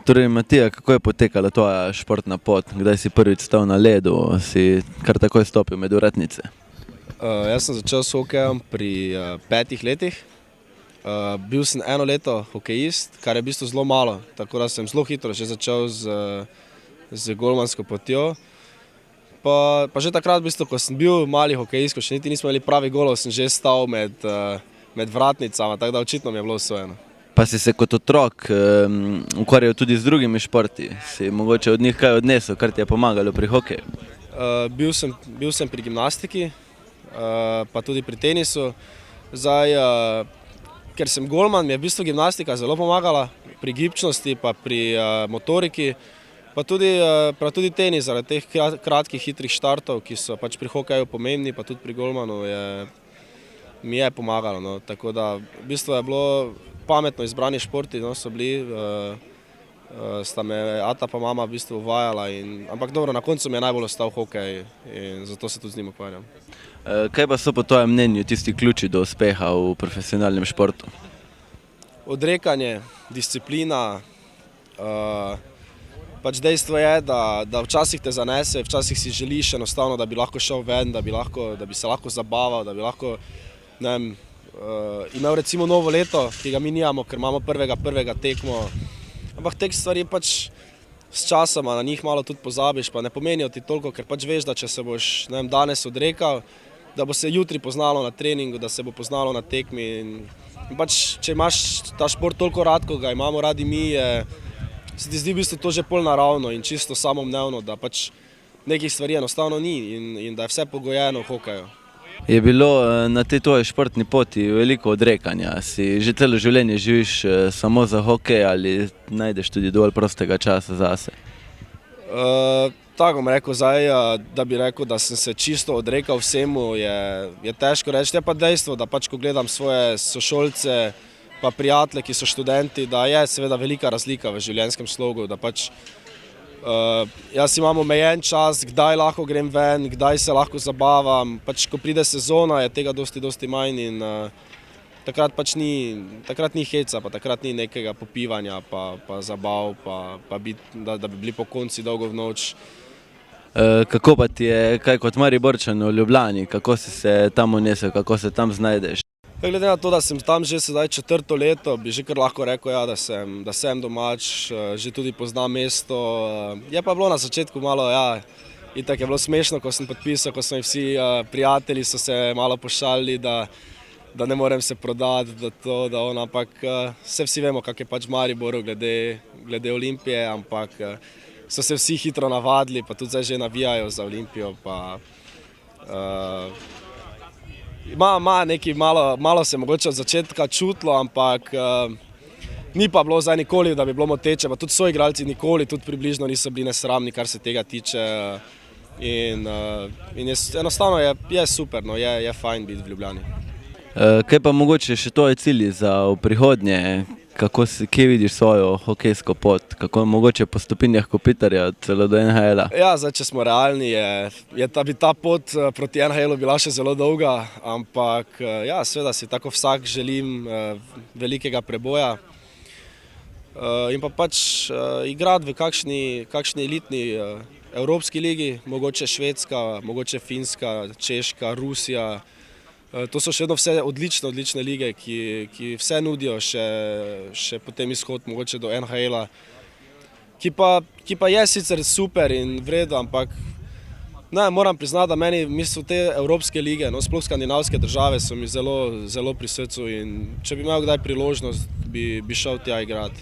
Torej, Matija, kako je potekala tvoja športna pot? Kdaj si prvič stal na ledu? Si kar takoj stopil med vratnice? Jaz sem začel s hokejem pri 5 letih. Bil sem 1 leto hokejist, kar je v bistvu zelo malo, tako da sem zelo hitro že začel z golmansko potjo. Pa že takrat, v bistvu, ko sem bil mali hokejist, ko še niti nismo imeli pravi golov, sem že stal med vratnicama, tako da očitno mi je bilo usvojeno. Pa si se kot otrok ukvarjal tudi z drugimi športi? Si mogoče od njih kaj odnesel, kar ti je pomagalo pri hokeju? Bil sem pri gimnastiki, pa tudi pri tenisu. Zdaj, ker sem golman, mi je v bistvu gimnastika zelo pomagala pri gibčnosti, pa pri motoriki, pa tudi tenis, zaradi teh kratkih, hitrih štartov, ki so pač pri hokeju pomembni, pa tudi pri golmanu mi je pomagalo. No. Tako da v bistvu je bilo pametno izbrani športi, no, so bili, sta me ata pa mama v bistvu uvajala, ampak dobro, na koncu mi je najbolj ostal hokej in zato se tudi z njim ukvarjam. Kaj pa so po tvojem mnenju tisti ključi do uspeha v profesionalnem športu? Odrekanje, disciplina, pač dejstvo je, da včasih te zanese, včasih si želiš enostavno, da bi lahko šel ven, da bi se lahko zabaval, da bi lahko, ne vem, imel recimo novo leto, ki ga mi nijamo, ker imamo prvega tekmo. Ampak te stvari pač s časoma na njih malo tudi pozabiš, pa ne pomenijo ti toliko, ker pač veš, da če se boš, ne vem, danes odrekal, da bo se jutri poznalo na treningu, da se bo poznalo na tekmi. In pač, če imaš ta šport toliko rad, ko ga imamo radi mi, se ti zdi v bistvu to že pol naravno in čisto samoumevno, da pač nekih stvari enostavno ni in da je vse pogojeno v hokeju. Je bilo na tej tvoji športni poti veliko odrekanja? Si že celo življenje živiš samo za hokej ali najdeš tudi dovolj prostega časa zase? Tako bom rekel zdaj, da bi rekel, da sem se čisto odrekal vsemu, je težko reči. Je pa dejstvo, da pač ko gledam svoje sošolce pa prijatelje, ki so študenti, da je seveda velika razlika v življenjskem slogu, da pač jaz imam omejen čas, kdaj lahko grem ven, kdaj se lahko zabavam. Pač ko pride sezona, je tega dosti manj in takrat pač ni heca, pa takrat ni nekega popivanja, pa zabav, da bi bili po konci dolgo v noč. Kako pa ti je, kaj kot Mariborčan v Ljubljani, kako si se tam unesel, kako se tam znajdeš? Glede na to, da sem tam že sedaj 4. leto, bi že kar lahko rekel, ja, da sem domač, že tudi poznam mesto. Je pa bilo na začetku malo, ja, itak je bilo smešno, ko sem podpisal, ko so mi vsi prijatelji so se malo pošalili, da ne morem se prodati, ampak se vsi vemo, kak je pač v Mariboru glede Olimpije, ampak so se vsi hitro navadili, pa tudi zdaj že navijajo za Olimpijo, pa ima nekaj, malo se mogoče od začetka čutilo, ampak ni pa bilo zdaj nikoli, da bi bilo moteče, pa tudi soigralci nikoli, tudi približno niso bili nesramni, kar se tega tiče. In enostavno je super, no, je fajn biti v Ljubljani. Kaj pa mogoče še tvoji cilji za v prihodnje? Kje vidiš svojo hokejsko pot? Kako mogoče po stopinjah Kopitarja celo do NHL-a? Ja, zdaj, če smo realni, bi ta pot proti NHL-u bila še zelo dolga, ampak ja, seveda si tako vsak želim velikega preboja. In pa pač igrati v kakšni elitni evropski ligi, mogoče Švedska, mogoče Finska, Češka, Rusija. To so še vedno vse odlične lige, ki vse nudijo še potem izhod mogoče do NHL-a, ki pa je sicer super in vredo, ampak moram priznati, da meni te evropske lige, sploh skandinavske države so mi zelo pri srcu in če bi imel kdaj priložnost, bi šel tja igrati.